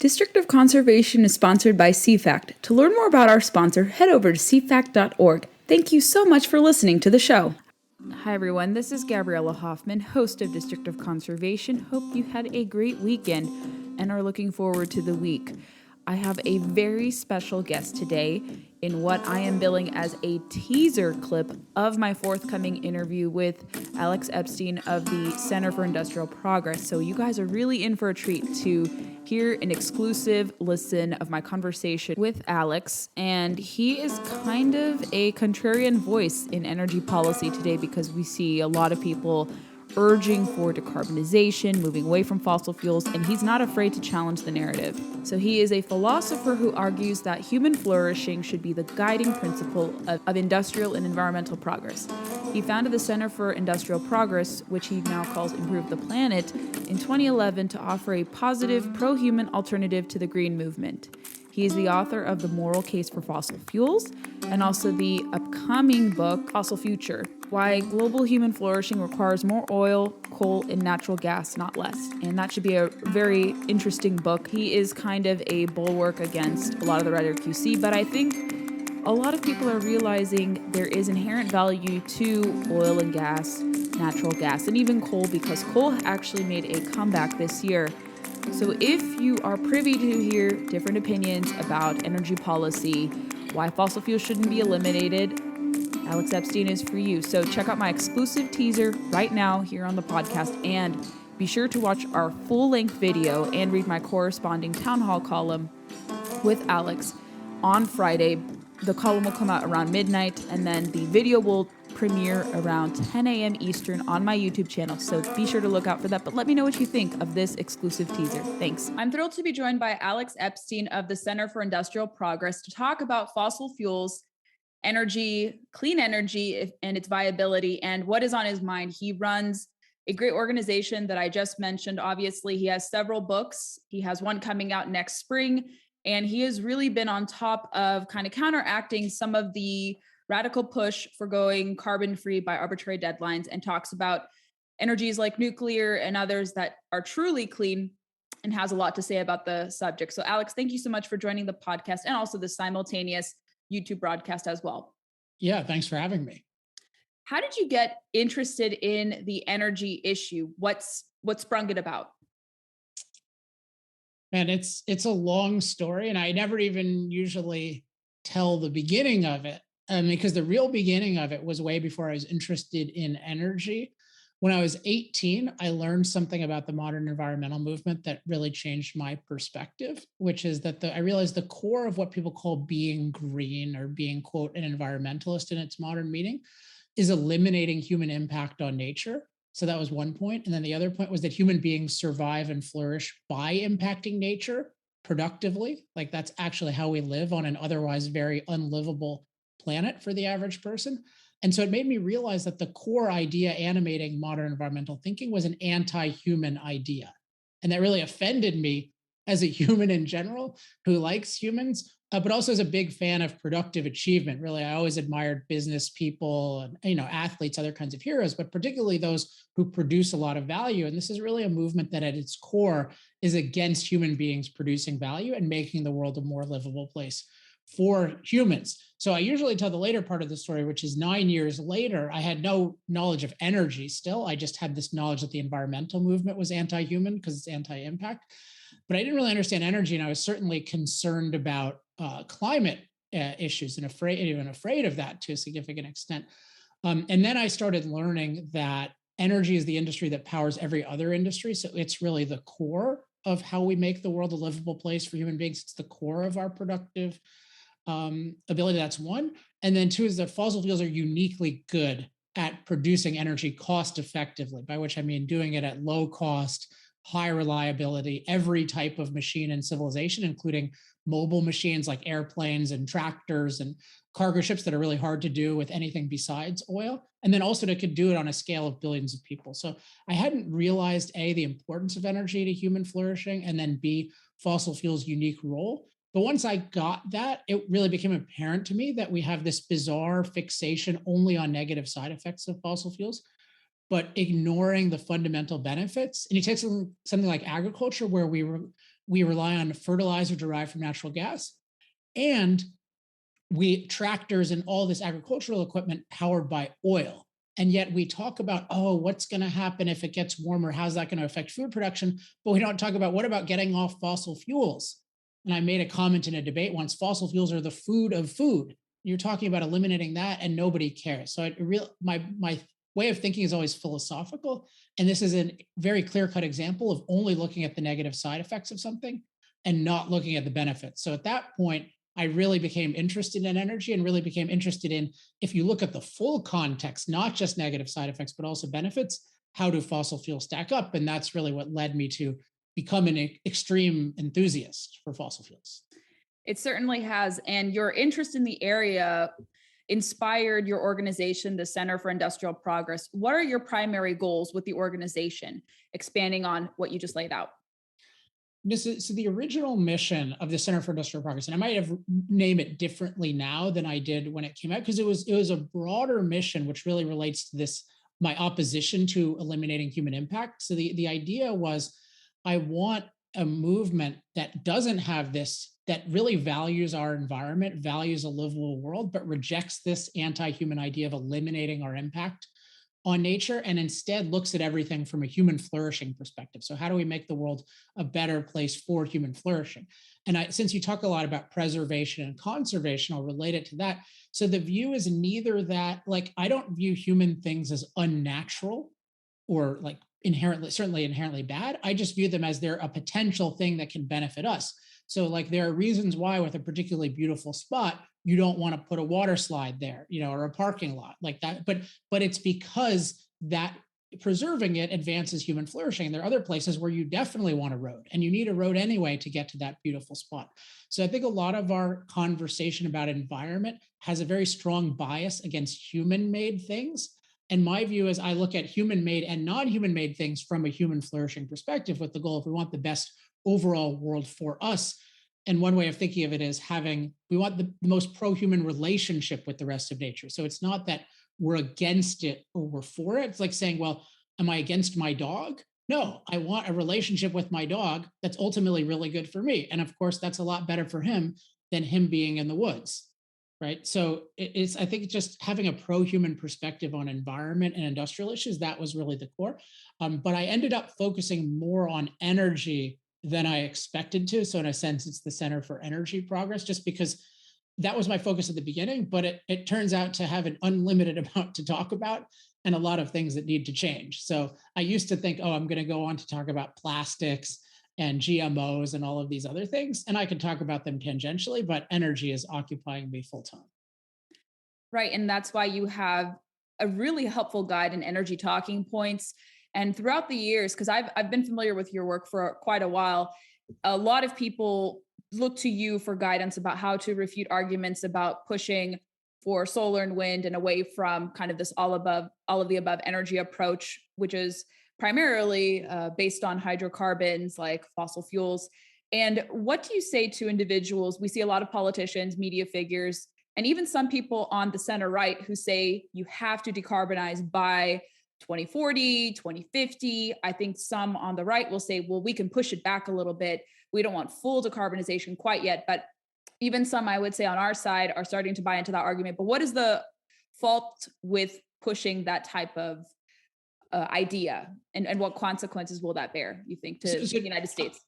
District of Conservation is sponsored by CFACT. To learn more about our sponsor, head over to cfact.org. Thank you so much for listening to the show. Hi everyone, this is Gabriella Hoffman, host of District of Conservation. Hope you had a great weekend and are looking forward to the week. I have a very special guest today in what I am billing as a teaser clip of my forthcoming interview with Alex Epstein of the Center for Industrial Progress. So you guys are really in for a treat to hear an exclusive listen of my conversation with Alex. And he is kind of a contrarian voice in energy policy today because we see a lot of people urging for decarbonization, moving away from fossil fuels, and he's not afraid to challenge the narrative. So he is a philosopher who argues that human flourishing should be the guiding principle of industrial and environmental progress. He founded the Center for Industrial Progress, which he now calls Improve the Planet, in 2011 to offer a positive, pro-human alternative to the green movement. He is the author of The Moral Case for Fossil Fuels and also the upcoming book, Fossil Future: Why Global Human Flourishing Requires More Oil, Coal, and Natural Gas, Not Less. And that should be a very interesting book. He is kind of a bulwark against a lot of the rhetoric you see, but I think a lot of people are realizing there is inherent value to oil and gas, natural gas, and even coal, because coal actually made a comeback this year. So if you are privy to hear different opinions about energy policy, why fossil fuels shouldn't be eliminated, Alex Epstein is for you. So check out my exclusive teaser right now here on the podcast, and be sure to watch our full-length video and read my corresponding town hall column with Alex on Friday. The column will come out around midnight, and then the video will premiere around 10 a.m. Eastern on my YouTube channel. So be sure to look out for that. But let me know what you think of this exclusive teaser. Thanks. I'm thrilled to be joined by Alex Epstein of the Center for Industrial Progress to talk about fossil fuels, energy, clean energy, and its viability, and what is on his mind. He runs a great organization that I just mentioned. Obviously, he has several books. He has one coming out next spring, and he has really been on top of kind of counteracting some of the radical push for going carbon-free by arbitrary deadlines, and talks about energies like nuclear and others that are truly clean, and has a lot to say about the subject. So Alex, thank you so much for joining the podcast and also the simultaneous YouTube broadcast as well. Yeah, thanks for having me. How did you get interested in the energy issue? What sprung it about? And it's a long story, and I never even usually tell the beginning of it, because the real beginning of it was way before I was interested in energy. When I was 18, I learned something about the modern environmental movement that really changed my perspective, which is that I realized the core of what people call being green, or being, quote, an environmentalist in its modern meaning, is eliminating human impact on nature. So that was one point. And then the other point was that human beings survive and flourish by impacting nature productively. Like, that's actually how we live on an otherwise very unlivable planet for the average person. And so it made me realize that the core idea animating modern environmental thinking was an anti-human idea. And that really offended me as a human in general who likes humans, but also as a big fan of productive achievement. Really, I always admired business people and, athletes, other kinds of heroes, but particularly those who produce a lot of value. And this is really a movement that at its core is against human beings producing value and making the world a more livable place for humans. So I usually tell the later part of the story, which is 9 years later. I had no knowledge of energy still. I just had this knowledge that the environmental movement was anti-human because it's anti-impact. But I didn't really understand energy, and I was certainly concerned about climate issues and afraid of that to a significant extent. And then I started learning that energy is the industry that powers every other industry. So it's really the core of how we make the world a livable place for human beings. It's the core of our productive ability. That's one. And then two is that fossil fuels are uniquely good at producing energy cost effectively, by which I mean doing it at low cost, high reliability, every type of machine in civilization, including mobile machines like airplanes and tractors and cargo ships that are really hard to do with anything besides oil. And then also it could do it on a scale of billions of people. So I hadn't realized, A, the importance of energy to human flourishing, and then B, fossil fuels' unique role. But once I got that, it really became apparent to me that we have this bizarre fixation only on negative side effects of fossil fuels, but ignoring the fundamental benefits. And you take something like agriculture, where we we rely on fertilizer derived from natural gas, and we tractors and all this agricultural equipment powered by oil. And yet we talk about, oh, what's going to happen if it gets warmer? How's that going to affect food production? But we don't talk about what about getting off fossil fuels? And I made a comment in a debate once, fossil fuels are the food of food. You're talking about eliminating that and nobody cares. So my way of thinking is always philosophical. And this is a very clear-cut example of only looking at the negative side effects of something and not looking at the benefits. So at that point, I really became interested in energy and really became interested in, if you look at the full context, not just negative side effects, but also benefits, how do fossil fuels stack up? And that's really what led me to become an extreme enthusiast for fossil fuels. It certainly has. And your interest in the area inspired your organization, the Center for Industrial Progress. What are your primary goals with the organization, expanding on what you just laid out? So the original mission of the Center for Industrial Progress, and I might have named it differently now than I did when it came out, because it was a broader mission, which really relates to this, my opposition to eliminating human impact. So the idea was, I want a movement that doesn't have this, that really values our environment, values a livable world, but rejects this anti-human idea of eliminating our impact on nature, and instead looks at everything from a human flourishing perspective. So how do we make the world a better place for human flourishing? And since you talk a lot about preservation and conservation, I'll relate it to that. So the view is neither that, like, I don't view human things as unnatural or like certainly inherently bad. I just view them as they're a potential thing that can benefit us. So like there are reasons why with a particularly beautiful spot, you don't want to put a water slide there, or a parking lot like that. But it's because that preserving it advances human flourishing. And there are other places where you definitely want a road, and you need a road anyway to get to that beautiful spot. So I think a lot of our conversation about environment has a very strong bias against human-made things. And my view is I look at human-made and non-human made things from a human flourishing perspective, with the goal, if we want the best overall world for us. And one way of thinking of it is we want the most pro-human relationship with the rest of nature. So it's not that we're against it or we're for it. It's like saying, well, am I against my dog? No, I want a relationship with my dog that's ultimately really good for me. And of course, that's a lot better for him than him being in the woods. Right. So I think just having a pro-human perspective on environment and industrial issues, that was really the core. But I ended up focusing more on energy than I expected to. So in a sense, it's the Center for Energy Progress, just because that was my focus at the beginning, but it turns out to have an unlimited amount to talk about and a lot of things that need to change. So I used to think, oh, I'm going to go on to talk about plastics and GMOs and all of these other things, and I could talk about them tangentially, but energy is occupying me full time. Right. And that's why you have a really helpful guide in energy talking points. And throughout the years, because I've been familiar with your work for quite a while, a lot of people look to you for guidance about how to refute arguments about pushing for solar and wind and away from kind of this all of the above energy approach, which is primarily based on hydrocarbons like fossil fuels. And what do you say to individuals? We see a lot of politicians, media figures, and even some people on the center right who say you have to decarbonize by 2040, 2050. I think some on the right will say, well, we can push it back a little bit. We don't want full decarbonization quite yet. But even some, I would say, on our side are starting to buy into that argument. But what is the fault with pushing that type of idea? And what consequences will that bear, you think, to the United States?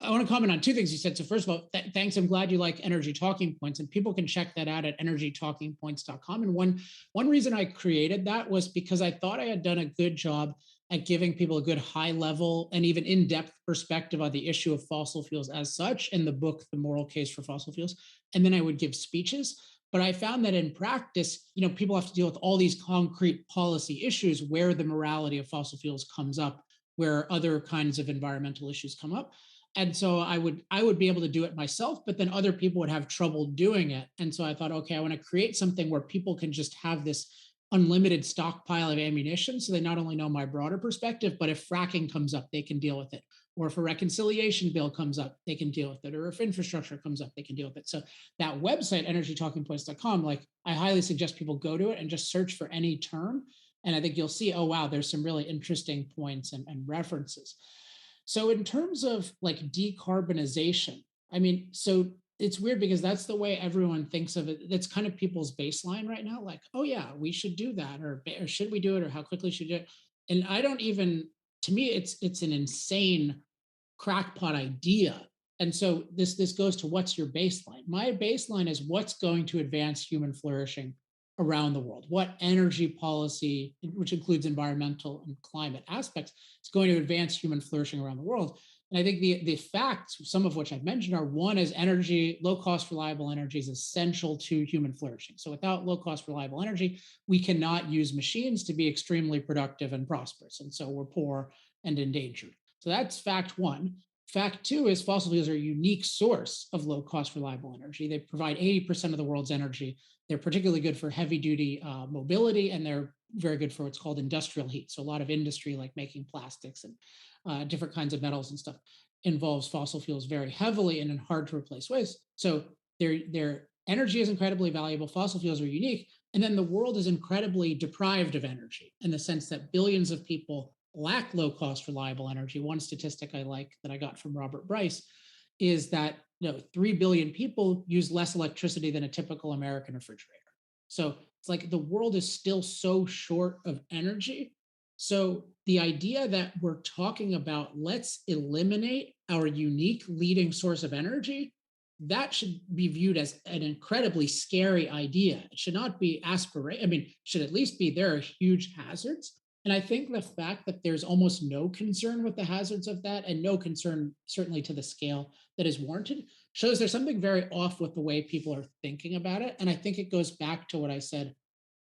I want to comment on two things you said. So first of all, thanks. I'm glad you like Energy Talking Points, and people can check that out at energytalkingpoints.com. And one reason I created that was because I thought I had done a good job at giving people a good high level and even in-depth perspective on the issue of fossil fuels as such in the book, The Moral Case for Fossil Fuels. And then I would give speeches. But I found that in practice, people have to deal with all these concrete policy issues where the morality of fossil fuels comes up, where other kinds of environmental issues come up. And so I would be able to do it myself, but then other people would have trouble doing it. And so I thought, okay, I want to create something where people can just have this unlimited stockpile of ammunition. So they not only know my broader perspective, but if fracking comes up, they can deal with it. Or if a reconciliation bill comes up, they can deal with it. Or if infrastructure comes up, they can deal with it. So that website, energytalkingpoints.com, like I highly suggest people go to it and just search for any term. And I think you'll see, oh, wow, there's some really interesting points and references. So in terms of like decarbonization, I mean, so it's weird because that's the way everyone thinks of it. That's kind of people's baseline right now. Like, oh yeah, we should do that, or should we do it, or how quickly should we do it? And I don't even. To me, it's an insane crackpot idea. And so this goes to what's your baseline? My baseline is what's going to advance human flourishing around the world. What energy policy, which includes environmental and climate aspects, is going to advance human flourishing around the world. And I think the facts, some of which I've mentioned, are one is energy, low cost, reliable energy is essential to human flourishing. So without low cost, reliable energy, we cannot use machines to be extremely productive and prosperous. And so we're poor and endangered. So that's fact one. Fact two is fossil fuels are a unique source of low cost, reliable energy. They provide 80% of the world's energy. They're particularly good for heavy duty mobility, and they're very good for what's called industrial heat. So a lot of industry, like making plastics and different kinds of metals and stuff, involves fossil fuels very heavily and in hard to replace ways. So their energy is incredibly valuable. Fossil fuels are unique. And then the world is incredibly deprived of energy in the sense that billions of people lack low cost, reliable energy. One statistic I like that I got from Robert Bryce is that 3 billion people use less electricity than a typical American refrigerator. So it's like the world is still so short of energy. So the idea that we're talking about, let's eliminate our unique leading source of energy, that should be viewed as an incredibly scary idea. It should not be aspirate. I mean, should at least be there are huge hazards. And I think the fact that there's almost no concern with the hazards of that, and no concern certainly to the scale that is warranted, shows there's something very off with the way people are thinking about it. And I think it goes back to what I said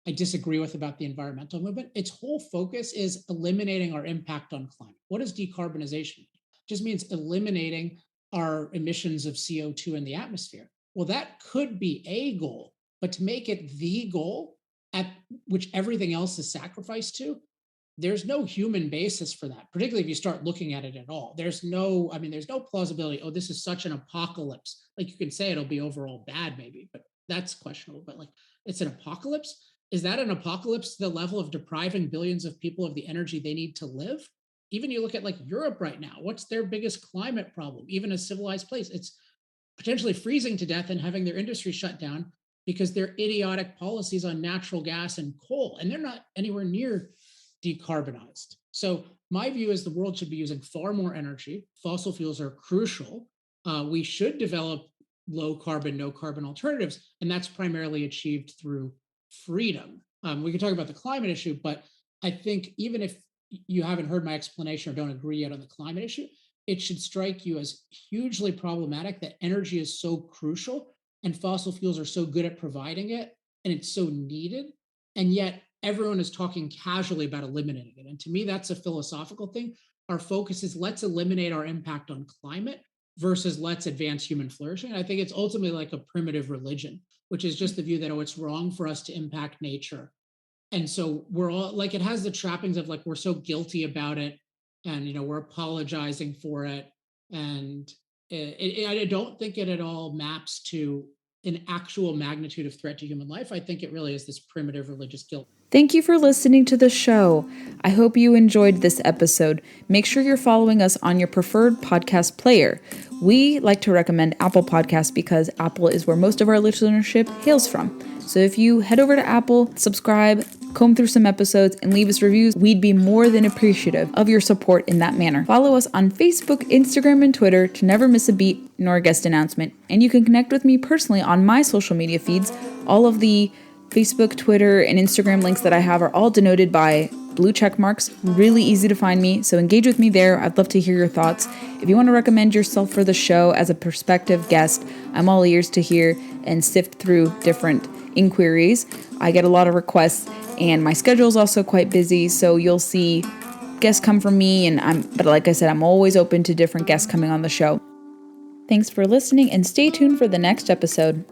I disagree with about the environmental movement. Its whole focus is eliminating our impact on climate. What does decarbonization mean? It just means eliminating our emissions of CO2 in the atmosphere. Well, that could be a goal, but to make it the goal at which everything else is sacrificed to, there's no human basis for that, particularly if you start looking at it at all. There's no plausibility. Oh, this is such an apocalypse. Like you can say it'll be overall bad, maybe, but that's questionable. But like it's an apocalypse. Is that an apocalypse to the level of depriving billions of people of the energy they need to live? Even you look at like Europe right now, what's their biggest climate problem? Even a civilized place, it's potentially freezing to death and having their industry shut down because their idiotic policies on natural gas and coal, and they're not anywhere near decarbonized. So my view is the world should be using far more energy. Fossil fuels are crucial. We should develop low carbon, no carbon alternatives, and that's primarily achieved through freedom. We can talk about the climate issue, but I think even if you haven't heard my explanation or don't agree yet on the climate issue, it should strike you as hugely problematic that energy is so crucial and fossil fuels are so good at providing it and it's so needed. And yet everyone is talking casually about eliminating it. And to me, that's a philosophical thing. Our focus is let's eliminate our impact on climate versus let's advance human flourishing. I think it's ultimately like a primitive religion, which is just the view that, oh, it's wrong for us to impact nature. And so we're all like, it has the trappings of like, we're so guilty about it and, we're apologizing for it. And I don't think it at all maps to an actual magnitude of threat to human life. I think it really is this primitive religious guilt. Thank you for listening to the show. I hope you enjoyed this episode. Make sure you're following us on your preferred podcast player. We like to recommend Apple Podcasts because Apple is where most of our listenership hails from. So if you head over to Apple, subscribe, comb through some episodes, and leave us reviews, we'd be more than appreciative of your support in that manner. Follow us on Facebook, Instagram, and Twitter to never miss a beat nor a guest announcement. And you can connect with me personally on my social media feeds. All of the Facebook, Twitter, and Instagram links that I have are all denoted by blue check marks. Really easy to find me, so engage with me there. I'd love to hear your thoughts. If you want to recommend yourself for the show as a prospective guest, I'm all ears to hear and sift through different inquiries. I get a lot of requests, and my schedule is also quite busy, so you'll see guests come from me, but like I said, I'm always open to different guests coming on the show. Thanks for listening, and stay tuned for the next episode.